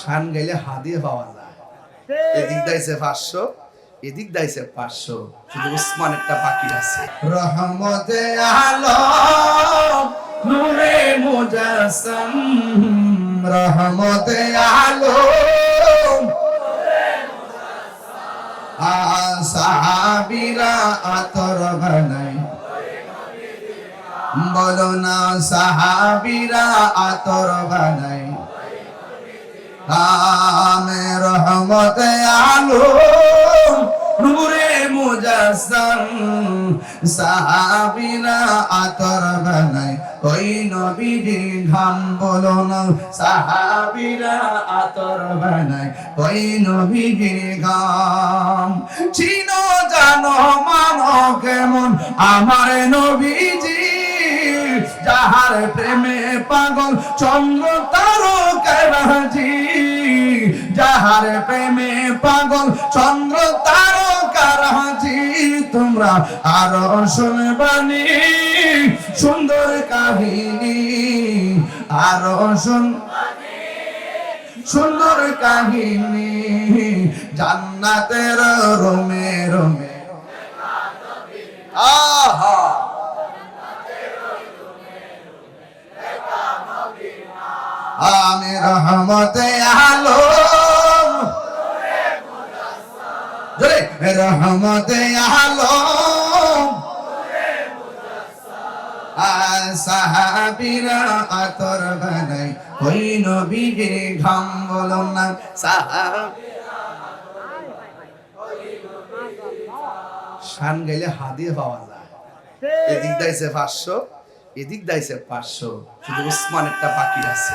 শান গাইলে হাদিয়া পাওয়া যায়। এদিক দাইছে 500, এদিক দাইছে 500, শুধু উসমানেরটা বাকি আছে। রহমতে আলম নূরে মুজাসসাম, রহমতে আলম সাহাবীরা আতর বানাই, বলো না সাহাবীরা আতর বানাই। নামে রহমতে আলম নূরে মুজাসসাম, সাহাবীরা আতর বানাই ওই নবীজির ঘাম, বলো না সাহাবীরা আতর বানাই ওই নবীজির ঘাম। চিনো জানো মানো কেমন আমার নবীজি, যাহার প্রেমে পাগল চন্দ্র তারকারাজি, যাহার প্রেমে পাগল চন্দ্র তারকারাজি। তোমরা আরো শুনবানি সুন্দর কাহিনী, আরো সুন্দর কাহিনী, জান্নাতের রোমে রোমে। আহা আমি রহমতে আলম, জোরে রহমতে আলম সাহাবীরা আতর বানাই ওই নবীজির ঘাম, বলো না শান গাইলে হাদিয়া পাওয়া যায়। এদিক দাইছে 500, এদিক দাইছে 500, শুধু উসমানেরটা বাকি আছে।